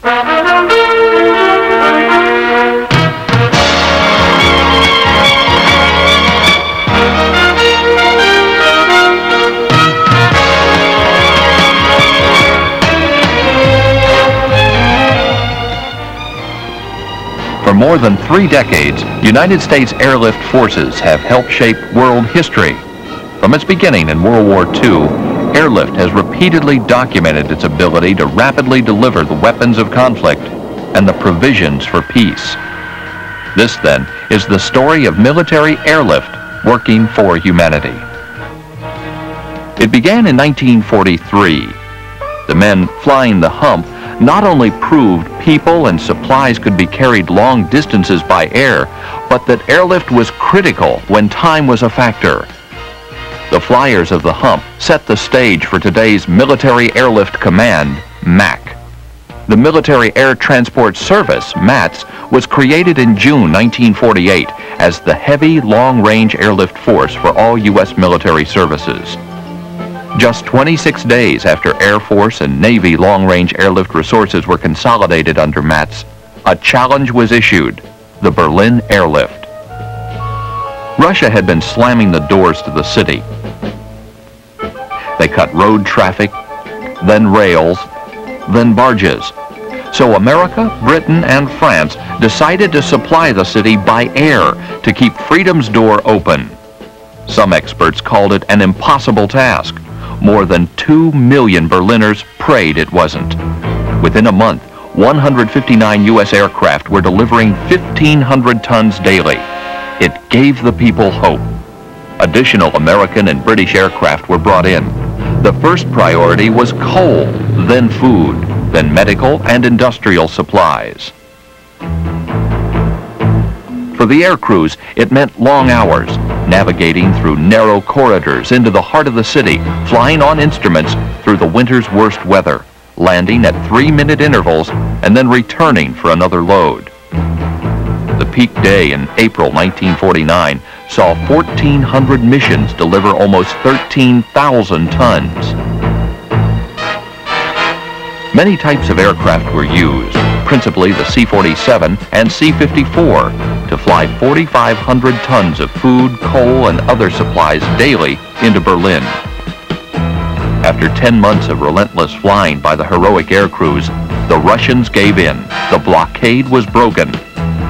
For more than 3 decades, United States airlift forces have helped shape world history. From its beginning in World War II, Airlift has repeatedly documented its ability to rapidly deliver the weapons of conflict and the provisions for peace. This, then, is the story of military airlift working for humanity. It began in 1943. The men flying the hump not only proved people and supplies could be carried long distances by air, but that airlift was critical when time was a factor. The flyers of the hump set the stage for today's Military Airlift Command, MAC. The Military Air Transport Service, MATS, was created in June 1948 as the heavy long-range airlift force for all U.S. military services. Just 26 days after Air Force and Navy long-range airlift resources were consolidated under MATS, a challenge was issued, the Berlin Airlift. Russia had been slamming the doors to the city. They cut road traffic, then rails, then barges. So America, Britain, and France decided to supply the city by air to keep freedom's door open. Some experts called it an impossible task. More than 2 million Berliners prayed it wasn't. Within a month, 159 U.S. aircraft were delivering 1,500 tons daily. It gave the people hope. Additional American and British aircraft were brought in. The first priority was coal, then food, then medical and industrial supplies. For the air crews, it meant long hours, navigating through narrow corridors into the heart of the city, flying on instruments through the winter's worst weather, landing at 3-minute intervals, and then returning for another load. The peak day in April 1949 saw 1,400 missions deliver almost 13,000 tons. Many types of aircraft were used, principally the C-47 and C-54, to fly 4,500 tons of food, coal, and other supplies daily into Berlin. After 10 months of relentless flying by the heroic air crews, the Russians gave in. The blockade was broken.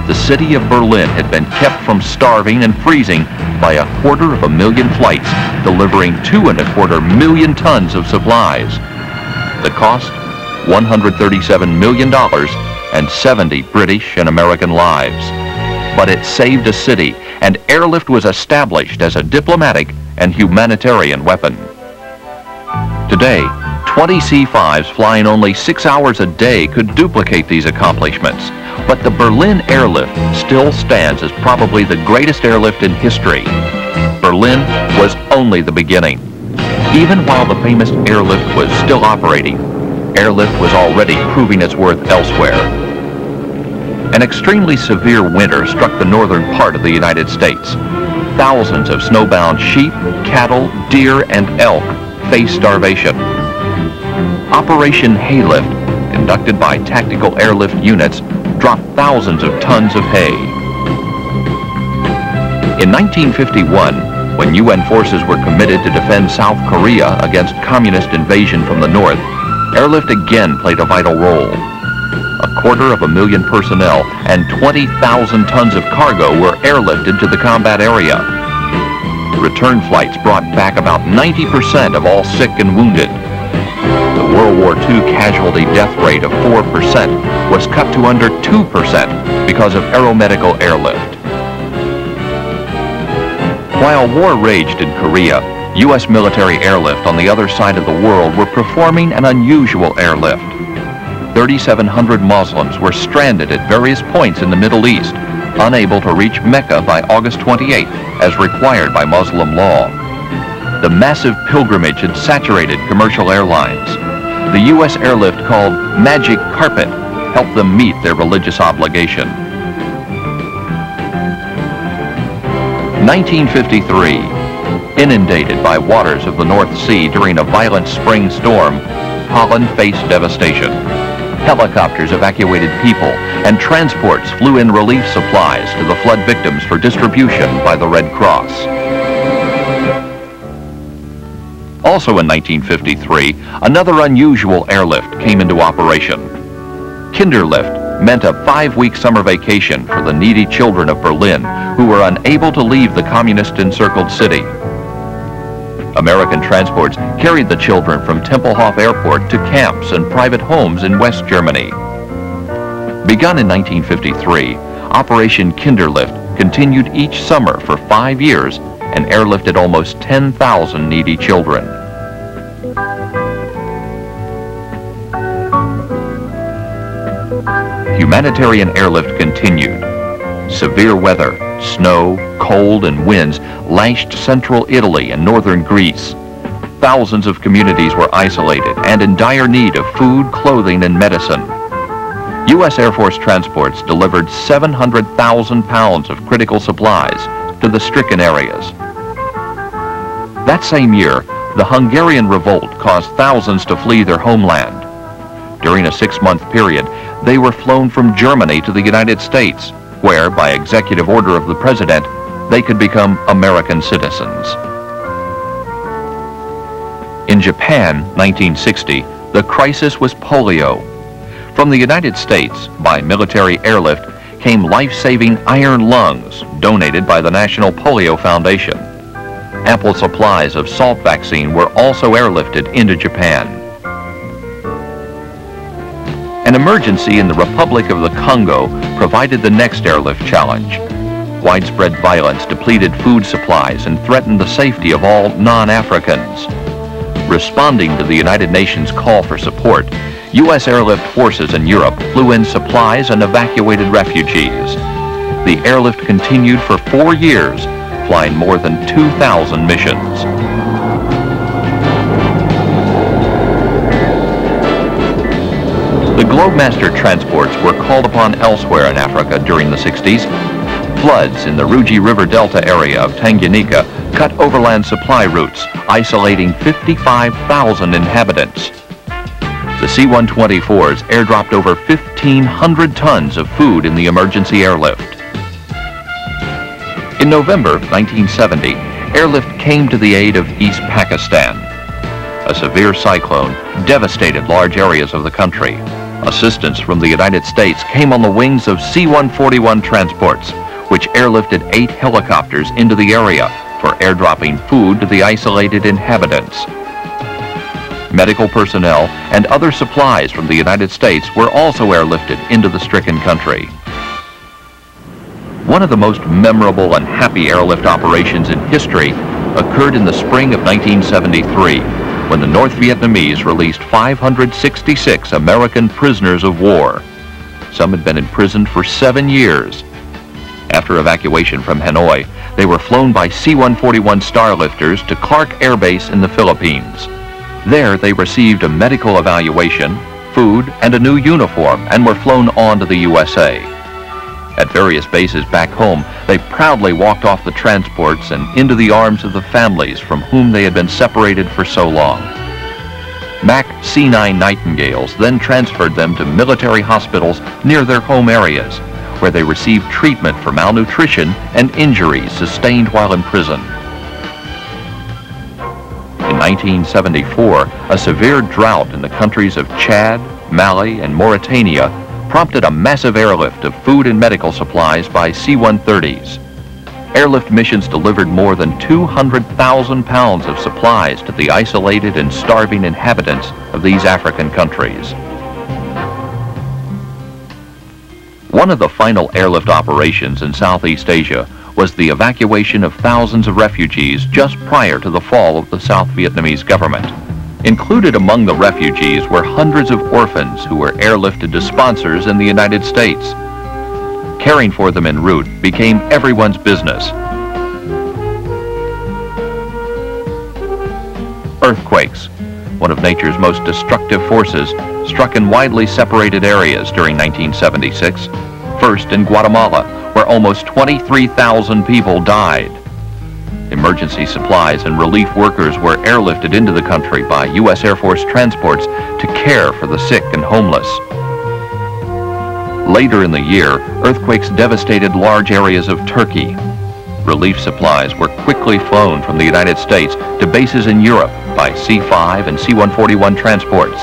The city of Berlin had been kept from starving and freezing by 250,000 flights, delivering 2.25 million tons of supplies. The cost, $137 million and 70 British and American lives. But it saved a city, and airlift was established as a diplomatic and humanitarian weapon. Today, 20 C-5s flying only 6 hours a day could duplicate these accomplishments, but the Berlin Airlift still stands as probably the greatest airlift in history. Berlin was only the beginning. Even while the famous airlift was still operating, airlift was already proving its worth elsewhere. An extremely severe winter struck the northern part of the United States. Thousands of snowbound sheep, cattle, deer, and elk faced starvation. Operation Haylift, conducted by tactical airlift units, dropped thousands of tons of hay. In 1951, when UN forces were committed to defend South Korea against communist invasion from the north, airlift again played a vital role. 250,000 personnel and 20,000 tons of cargo were airlifted to the combat area. Return flights brought back about 90% of all sick and wounded. The World War II casualty death rate of 4% was cut to under 2% because of aeromedical airlift. While war raged in Korea, U.S. military airlift on the other side of the world were performing an unusual airlift. 3,700 Muslims were stranded at various points in the Middle East, unable to reach Mecca by August 28th, as required by Muslim law. The massive pilgrimage had saturated commercial airlines. The U.S. airlift, called Magic Carpet, helped them meet their religious obligation. 1953. Inundated by waters of the North Sea during a violent spring storm, Holland faced devastation. Helicopters evacuated people, and transports flew in relief supplies to the flood victims for distribution by the Red Cross. Also in 1953, another unusual airlift came into operation. Kinderlift meant a 5-week summer vacation for the needy children of Berlin who were unable to leave the communist-encircled city. American transports carried the children from Tempelhof Airport to camps and private homes in West Germany. Begun in 1953, Operation Kinderlift continued each summer for 5 years and airlifted almost 10,000 needy children. Humanitarian airlift continued. Severe weather, snow, cold, and winds lashed central Italy and northern Greece. Thousands of communities were isolated and in dire need of food, clothing, and medicine. U.S. Air Force transports delivered 700,000 pounds of critical supplies to the stricken areas. That same year, the Hungarian Revolt caused thousands to flee their homeland. During a 6-month period, they were flown from Germany to the United States, where, by executive order of the president, they could become American citizens. In Japan, 1960, the crisis was polio. From the United States, by military airlift, came life-saving iron lungs donated by the National Polio Foundation. Ample supplies of salt vaccine were also airlifted into Japan. An emergency in the Republic of the Congo provided the next airlift challenge. Widespread violence depleted food supplies and threatened the safety of all non-Africans. Responding to the United Nations call for support, U.S. airlift forces in Europe flew in supplies and evacuated refugees. The airlift continued for 4 years, flying more than 2,000 missions. The Globemaster transports were called upon elsewhere in Africa during the 60s. Floods in the Ruji River Delta area of Tanganyika cut overland supply routes, isolating 55,000 inhabitants. The C-124s airdropped over 1,500 tons of food in the emergency airlift. In November 1970, airlift came to the aid of East Pakistan. A severe cyclone devastated large areas of the country. Assistance from the United States came on the wings of C-141 transports, which airlifted 8 helicopters into the area for airdropping food to the isolated inhabitants. Medical personnel and other supplies from the United States were also airlifted into the stricken country. One of the most memorable and happy airlift operations in history occurred in the spring of 1973, when the North Vietnamese released 566 American prisoners of war. Some had been imprisoned for 7 years. After evacuation from Hanoi, they were flown by C-141 Starlifters to Clark Air Base in the Philippines. There, they received a medical evaluation, food, and a new uniform, and were flown on to the USA. At various bases back home, they proudly walked off the transports and into the arms of the families from whom they had been separated for so long. MAC C-9 Nightingales then transferred them to military hospitals near their home areas, where they received treatment for malnutrition and injuries sustained while in prison. In 1974, a severe drought in the countries of Chad, Mali, and Mauritania prompted a massive airlift of food and medical supplies by C-130s. Airlift missions delivered more than 200,000 pounds of supplies to the isolated and starving inhabitants of these African countries. One of the final airlift operations in Southeast Asia was the evacuation of thousands of refugees just prior to the fall of the South Vietnamese government. Included among the refugees were hundreds of orphans who were airlifted to sponsors in the United States. Caring for them en route became everyone's business. Earthquakes, one of nature's most destructive forces, struck in widely separated areas during 1976. First in Guatemala, where almost 23,000 people died. Emergency supplies and relief workers were airlifted into the country by U.S. Air Force transports to care for the sick and homeless. Later in the year, earthquakes devastated large areas of Turkey. Relief supplies were quickly flown from the United States to bases in Europe by C-5 and C-141 transports.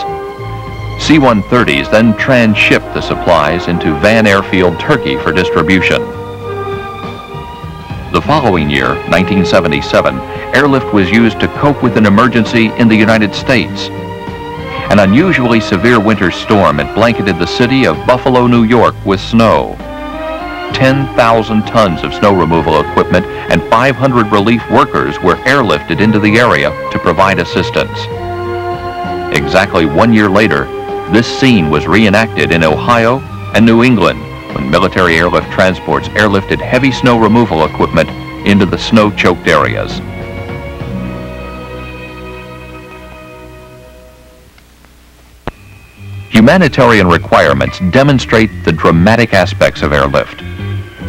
C-130s then transshipped the supplies into Van Airfield, Turkey for distribution. The following year, 1977, Airlift was used to cope with an emergency in the United States. An unusually severe winter storm had blanketed the city of Buffalo, New York with snow. 10,000 tons of snow removal equipment and 500 relief workers were airlifted into the area to provide assistance. Exactly 1 year later, this scene was reenacted in Ohio and New England when military airlift transports airlifted heavy snow removal equipment into the snow-choked areas. Humanitarian requirements demonstrate the dramatic aspects of airlift.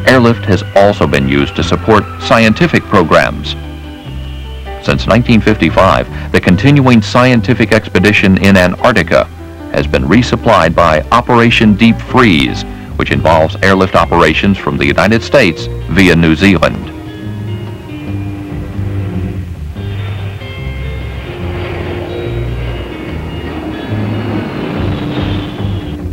Airlift has also been used to support scientific programs. Since 1955, the continuing scientific expedition in Antarctica has been resupplied by Operation Deep Freeze, which involves airlift operations from the United States via New Zealand.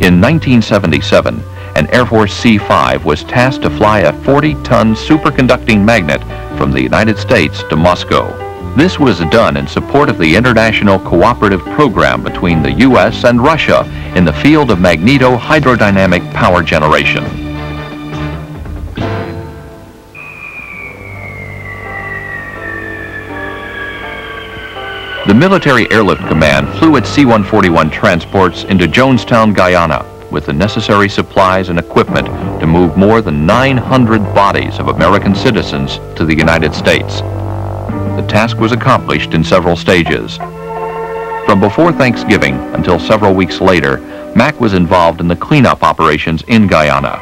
In 1977, an Air Force C-5 was tasked to fly a 40-ton superconducting magnet from the United States to Moscow. This was done in support of the international cooperative program between the U.S. and Russia in the field of magneto-hydrodynamic power generation. The Military Airlift Command flew its C-141 transports into Jonestown, Guyana, with the necessary supplies and equipment to move more than 900 bodies of American citizens to the United States. The task was accomplished in several stages. From before Thanksgiving until several weeks later, Mac was involved in the cleanup operations in Guyana.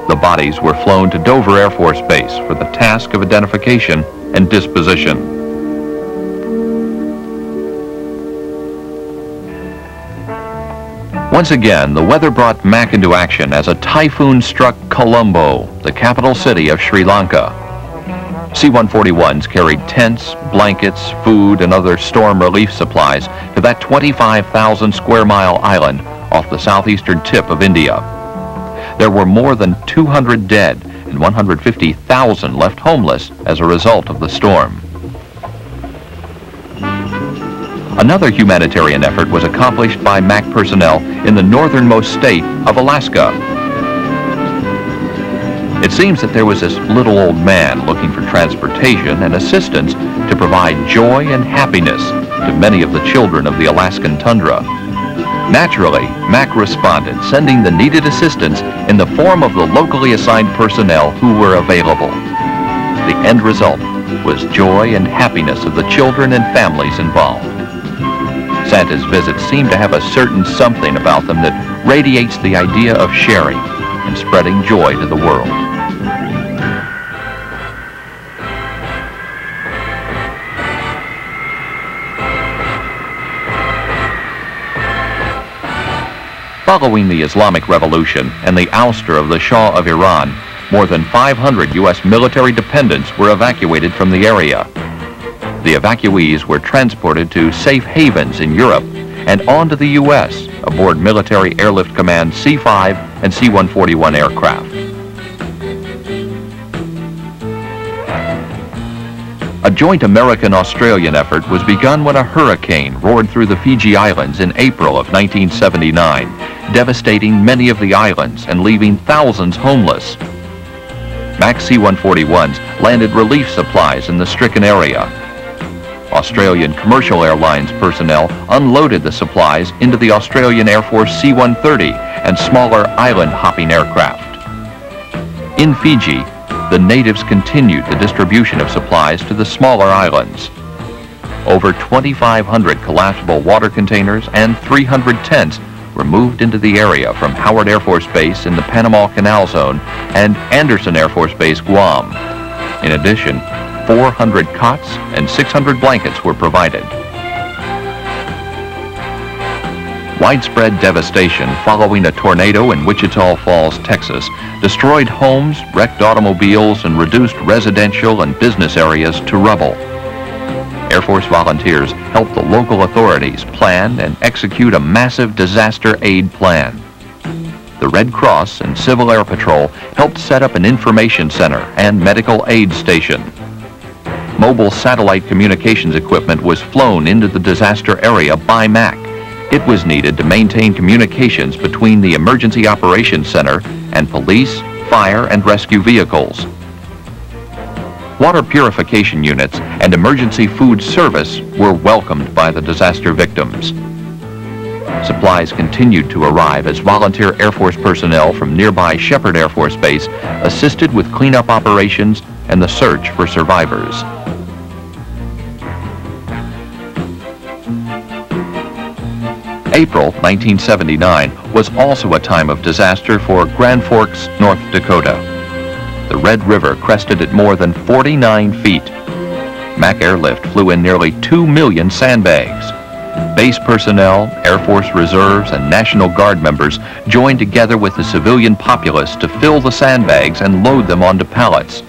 The bodies were flown to Dover Air Force Base for the task of identification and disposition. Once again, the weather brought Mac into action as a typhoon struck Colombo, the capital city of Sri Lanka. C-141s carried tents, blankets, food, and other storm relief supplies to that 25,000 square mile island off the southeastern tip of India. There were more than 200 dead and 150,000 left homeless as a result of the storm. Another humanitarian effort was accomplished by MAC personnel in the northernmost state of Alaska. It seems that there was this little old man looking for transportation and assistance to provide joy and happiness to many of the children of the Alaskan tundra. Naturally, MAC responded, sending the needed assistance in the form of the locally assigned personnel who were available. The end result was joy and happiness of the children and families involved. Santa's visits seem to have a certain something about them that radiates the idea of sharing and spreading joy to the world. Following the Islamic Revolution and the ouster of the Shah of Iran, more than 500 U.S. military dependents were evacuated from the area. The evacuees were transported to safe havens in Europe and on to the U.S. aboard Military Airlift Command C-5 and C-141 aircraft. A joint American-Australian effort was begun when a hurricane roared through the Fiji Islands in April of 1979, devastating many of the islands and leaving thousands homeless. MAC C-141s landed relief supplies in the stricken area. Australian commercial airlines personnel unloaded the supplies into the Australian Air Force C-130 and smaller island-hopping aircraft. In Fiji, the natives continued the distribution of supplies to the smaller islands. Over 2,500 collapsible water containers and 300 tents were moved into the area from Howard Air Force Base in the Panama Canal Zone and Anderson Air Force Base, Guam. In addition, 400 cots and 600 blankets were provided. Widespread devastation following a tornado in Wichita Falls, Texas, destroyed homes, wrecked automobiles, and reduced residential and business areas to rubble. Air Force volunteers helped the local authorities plan and execute a massive disaster aid plan. The Red Cross and Civil Air Patrol helped set up an information center and medical aid station. Mobile satellite communications equipment was flown into the disaster area by MAC. It was needed to maintain communications between the Emergency Operations Center and police, fire, and rescue vehicles. Water purification units and emergency food service were welcomed by the disaster victims. Supplies continued to arrive as volunteer Air Force personnel from nearby Shepherd Air Force Base assisted with cleanup operations and the search for survivors. April 1979 was also a time of disaster for Grand Forks, North Dakota. The Red River crested at more than 49 feet. MAC Airlift flew in nearly 2 million sandbags. Base personnel, Air Force Reserves, and National Guard members joined together with the civilian populace to fill the sandbags and load them onto pallets.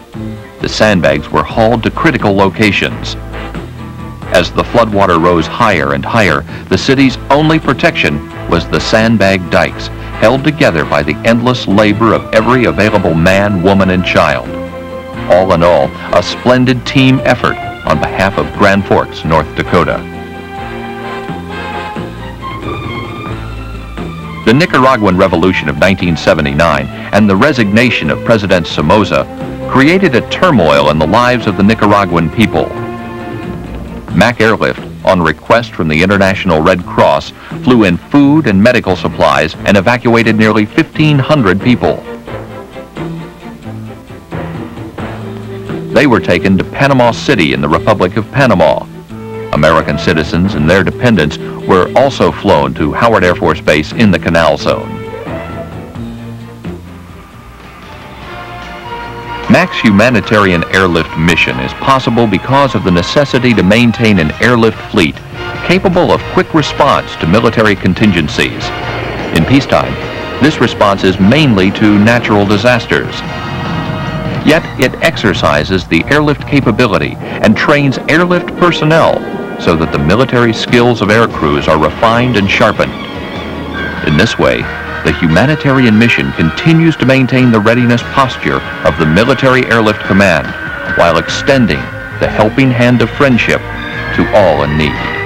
The sandbags were hauled to critical locations. As the floodwater rose higher and higher, the city's only protection was the sandbag dikes, held together by the endless labor of every available man, woman, and child. All in all, a splendid team effort on behalf of Grand Forks, North Dakota. The Nicaraguan Revolution of 1979 and the resignation of President Somoza created a turmoil in the lives of the Nicaraguan people. MAC Airlift, on request from the International Red Cross, flew in food and medical supplies and evacuated nearly 1,500 people. They were taken to Panama City in the Republic of Panama. American citizens and their dependents were also flown to Howard Air Force Base in the Canal Zone. MAC's humanitarian airlift mission is possible because of the necessity to maintain an airlift fleet capable of quick response to military contingencies. In peacetime, this response is mainly to natural disasters. Yet it exercises the airlift capability and trains airlift personnel so that the military skills of air crews are refined and sharpened. In this way, the humanitarian mission continues to maintain the readiness posture of the Military Airlift Command while extending the helping hand of friendship to all in need.